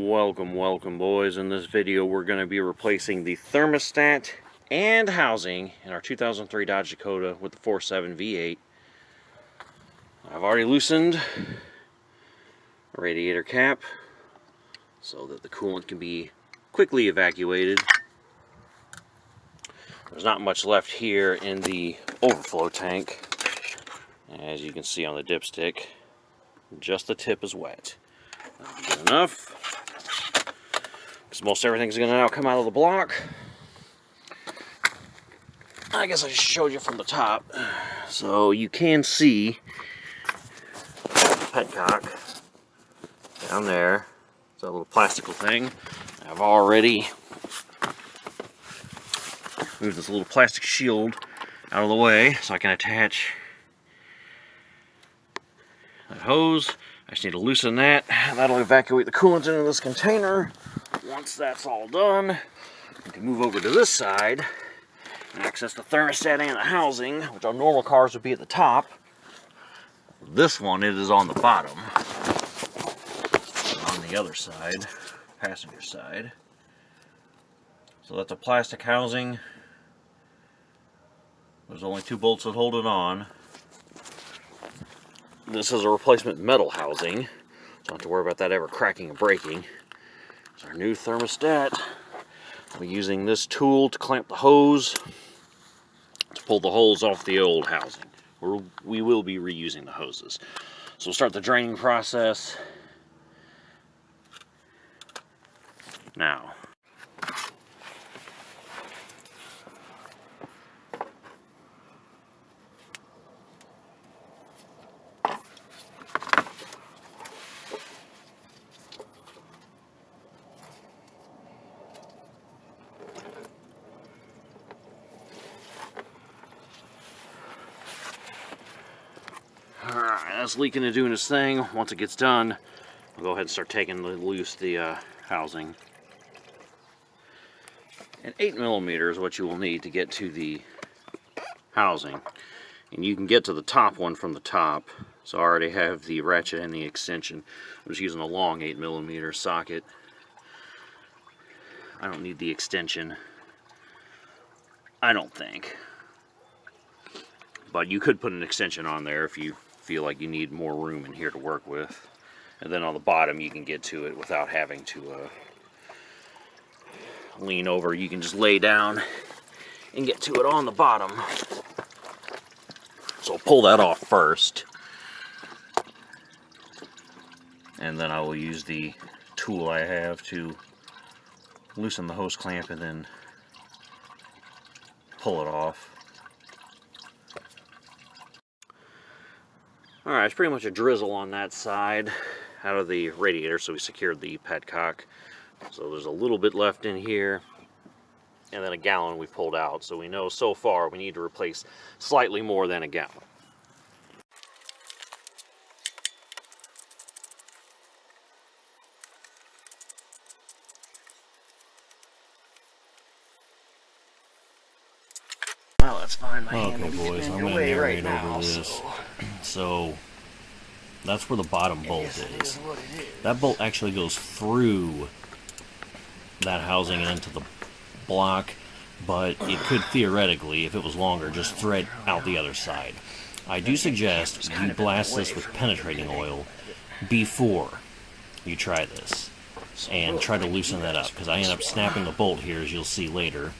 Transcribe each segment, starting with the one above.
Welcome boys. In this video we're going to be replacing the thermostat and housing in our 2003 Dodge Dakota with the 4.7 V8. I've already loosened the radiator cap so that the coolant can be quickly evacuated. There's not much left here in the overflow tank. As you can see on the dipstick, just the tip is wet. That'll be good enough, because most everything's going to now come out of the block. I guess I just showed you from the top, so you can see the petcock down there. It's that little plastical thing. I've already moved this little plastic shield out of the way so I can attach that hose. I just need to loosen that. That'll evacuate the coolant into this container. Once that's all done, we can move over to this side and access the thermostat and the housing, which on normal cars would be at the top. This one, it is on the bottom. On the other side, passenger side. So that's a plastic housing. There's only 2 bolts that hold it on. This is a replacement metal housing, so I don't have to worry about that ever cracking and breaking. It's our new thermostat. We're using this tool to clamp the hose to pull the holes off the old housing. We will be reusing the hoses. So we'll start the draining process now. Alright, that's leaking and doing its thing. Once it gets done, I'll go ahead and start taking loose the housing. And 8mm is what you will need to get to the housing. And you can get to the top one from the top. So I already have the ratchet and the extension. I'm just using a long 8mm socket. I don't need the extension, I don't think. But you could put an extension on there if you feel like you need more room in here to work with. And then on the bottom you can get to it without having to lean over. You can just lay down and get to it on the bottom. So I'll pull that off first, and then I will use the tool I have to loosen the hose clamp and then pull it off. Alright, it's pretty much a drizzle on that side out of the radiator, so we secured the petcock. So there's a little bit left in here, and then a gallon we pulled out. So we know so far we need to replace slightly more than a gallon. Well, that's fine. My hand will be boys, in I'm your gonna way narrate right now. over this. So that's where the bottom bolt is. That bolt actually goes through that housing and into the block, but it could theoretically, if it was longer, just thread out the other side. I do suggest you blast this with penetrating oil before you try this, and try to loosen that up, because I end up snapping the bolt here, as you'll see later.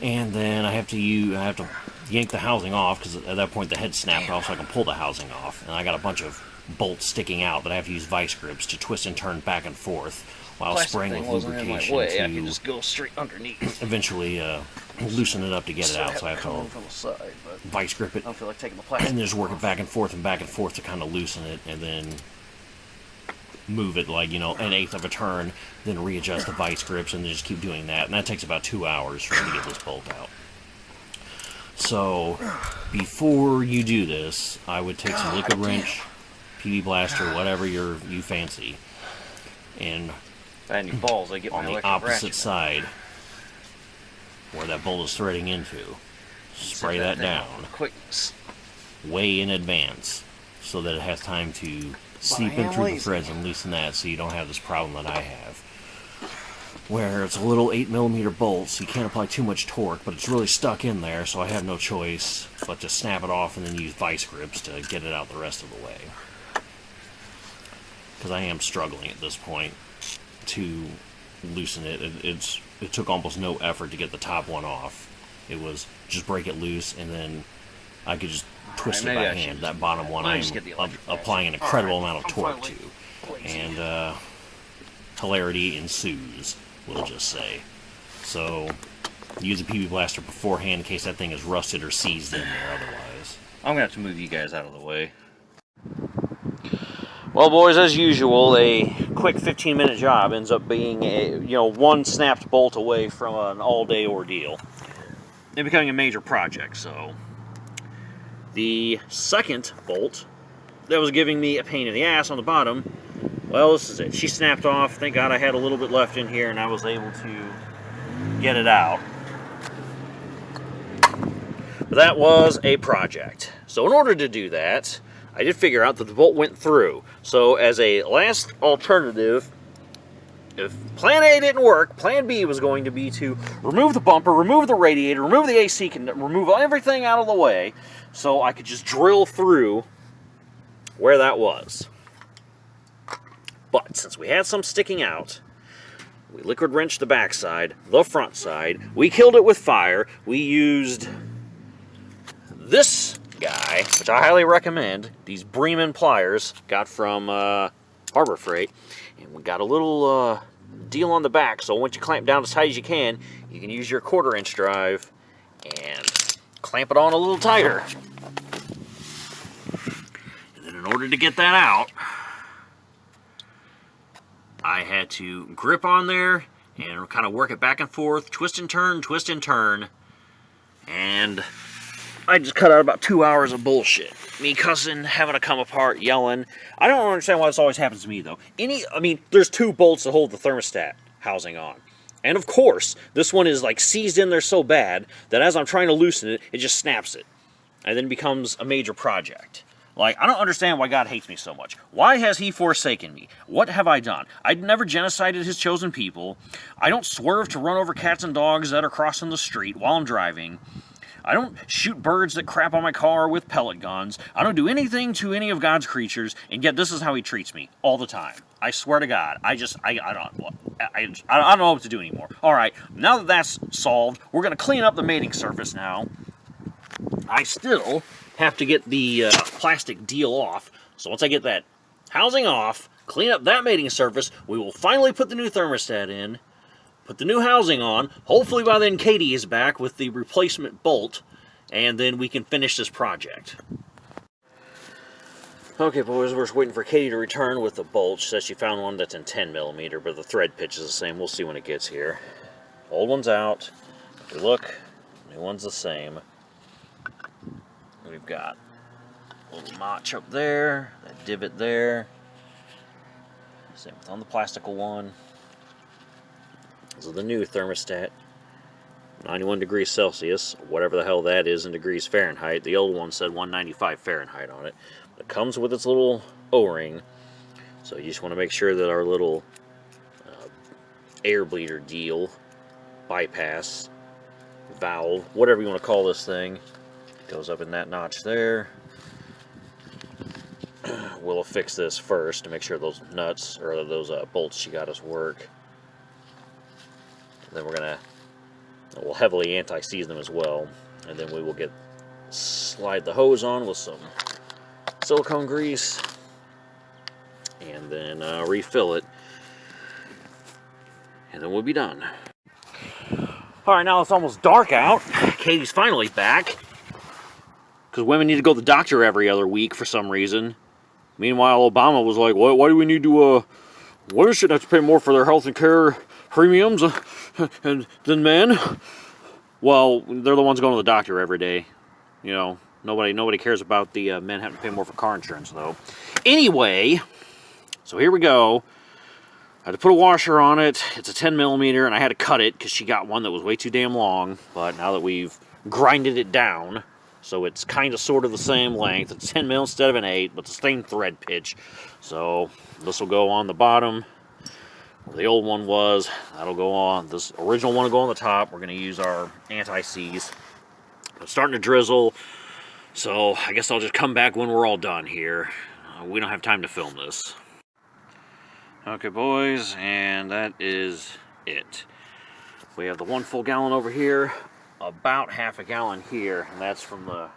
And then I have to yank the housing off, because at that point the head snapped off, so I can pull the housing off. And I got a bunch of bolts sticking out that I have to use vice grips to twist and turn back and forth while spraying with lubrication to I can just go straight underneath. Eventually loosen it up to get it out. So I have to vice grip it, I don't feel like taking the plastic and just work it back and forth to kind of loosen it, and then move it like, you know, 1/8 of a turn, then readjust the vice grips, and then just keep doing that. And that takes about 2 hours for me to get this bolt out. So before you do this, I would take some liquid wrench, PB blaster, whatever you fancy, and on the opposite side where that bolt is threading into, spray that down way in advance. so that it has time to seep in through the threads and loosen that, so you don't have this problem that I have, where it's a little 8mm bolt, so you can't apply too much torque, but it's really stuck in there, so I have no choice but to snap it off and then use vice grips to get it out the rest of the way. Because I am struggling at this point to loosen it. It took almost no effort to get the top one off. It was just break it loose, and then I could just twist it by hand. That bottom one I'm applying an incredible amount of torque to. And hilarity ensues, we'll just say. So, use a PB blaster beforehand in case that thing is rusted or seized in there otherwise. I'm going to have to move you guys out of the way. Well, boys, as usual, a quick 15-minute job ends up being one snapped bolt away from an all-day ordeal. And becoming a major project, so. The second bolt that was giving me a pain in the ass on the bottom, well, this is it. She snapped off. Thank God I had a little bit left in here, and I was able to get it out. But that was a project. So in order to do that, I did figure out that the bolt went through. So as a last alternative, if plan A didn't work, plan B was going to be to remove the bumper, remove the radiator, remove the AC, remove everything out of the way, so I could just drill through where that was. But since we had some sticking out, we liquid wrenched the backside, the front side, we killed it with fire, we used this guy, which I highly recommend, these Bremen pliers, got from Harbor Freight, and we got a little deal on the back, so once you clamp down as tight as you can use your 1/4-inch drive and clamp it on a little tighter. And then in order to get that out, I had to grip on there and kind of work it back and forth, twist and turn, and I just cut out about 2 hours of bullshit. Me cussing, having to come apart, yelling. I don't understand why this always happens to me, though. There's 2 bolts that hold the thermostat housing on. And of course, this one is like seized in there so bad that as I'm trying to loosen it, it just snaps it. And then it becomes a major project. Like, I don't understand why God hates me so much. Why has he forsaken me? What have I done? I've never genocided his chosen people. I don't swerve to run over cats and dogs that are crossing the street while I'm driving. I don't shoot birds that crap on my car with pellet guns. I don't do anything to any of God's creatures, and yet this is how he treats me all the time. I swear to God, I don't know what to do anymore. All right, now that that's solved, we're going to clean up the mating surface now. I still have to get the plastic deal off, so once I get that housing off, clean up that mating surface, we will finally put the new thermostat in. Put the new housing on. Hopefully by then Katie is back with the replacement bolt, and then we can finish this project. Okay, boys, we're just waiting for Katie to return with the bolt. She says she found one that's in 10mm, but the thread pitch is the same. We'll see when it gets here. Old one's out. If we look, new one's the same. We've got a little notch up there, that divot there. Same with on the plastical one. So the new thermostat, 91 degrees Celsius, whatever the hell that is in degrees Fahrenheit. The old one said 195 Fahrenheit on it. But it comes with its little O-ring, so you just want to make sure that our little air bleeder deal, bypass, valve, whatever you want to call this thing, goes up in that notch there. We'll fix this first to make sure those nuts, or those bolts she got us work. Then we'll heavily anti-seize them as well, and then we will slide the hose on with some silicone grease, and then refill it, and then we'll be done. Alright, now it's almost dark out. Katie's finally back, because women need to go to the doctor every other week for some reason. Meanwhile, Obama was like, why do we need to, women shouldn't have to pay more for their health and care premiums than men? Well, they're the ones going to the doctor every day. You know, nobody cares about the men having to pay more for car insurance, though. Anyway, so here we go. I had to put a washer on it. It's a 10mm, and I had to cut it because she got one that was way too damn long. But now that we've grinded it down, so it's kind of sort of the same length. It's 10 mil instead of an 8, but the same thread pitch. So this will go on the bottom where the old one was. That'll go on, this original one will go on the top. We're going to use our anti-seize. It's starting to drizzle, so I guess I'll just come back when we're all done here. We don't have time to film this. Okay, boys, and that is it. We have the 1 full gallon over here, about half a gallon here, and that's from the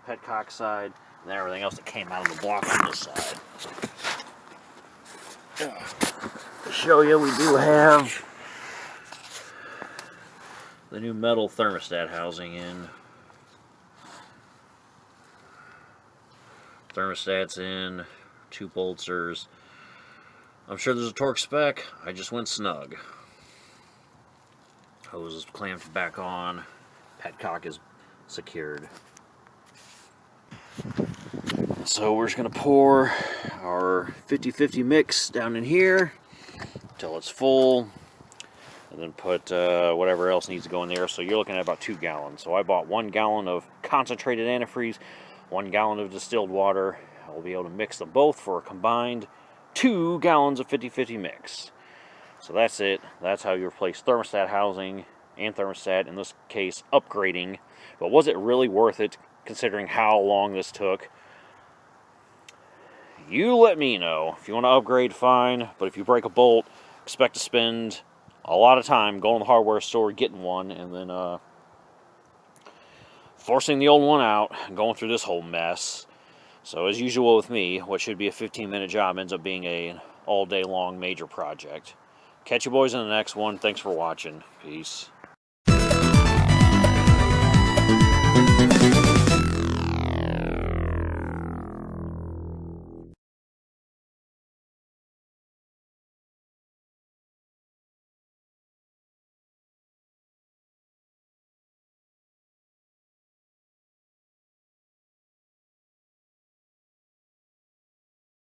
petcock side, and then everything else that came out of the block on this side. To show you, we do have the new metal thermostat housing in. Thermostat's in, 2 bolsters. I'm sure there's a torque spec. I just went snug. Hose is clamped back on. Petcock is secured. So we're just going to pour our 50-50 mix down in here until it's full, and then put whatever else needs to go in there. So you're looking at about 2 gallons. So I bought 1 gallon of concentrated antifreeze, 1 gallon of distilled water. I'll be able to mix them both for a combined 2 gallons of 50-50 mix. So that's it. That's how you replace thermostat housing and thermostat, in this case upgrading. But was it really worth it considering how long this took? You let me know. If you want to upgrade, fine. But if you break a bolt, expect to spend a lot of time going to the hardware store, getting one, and then forcing the old one out and going through this whole mess. So as usual with me, what should be a 15-minute job ends up being an all-day long major project. Catch you boys in the next one. Thanks for watching. Peace.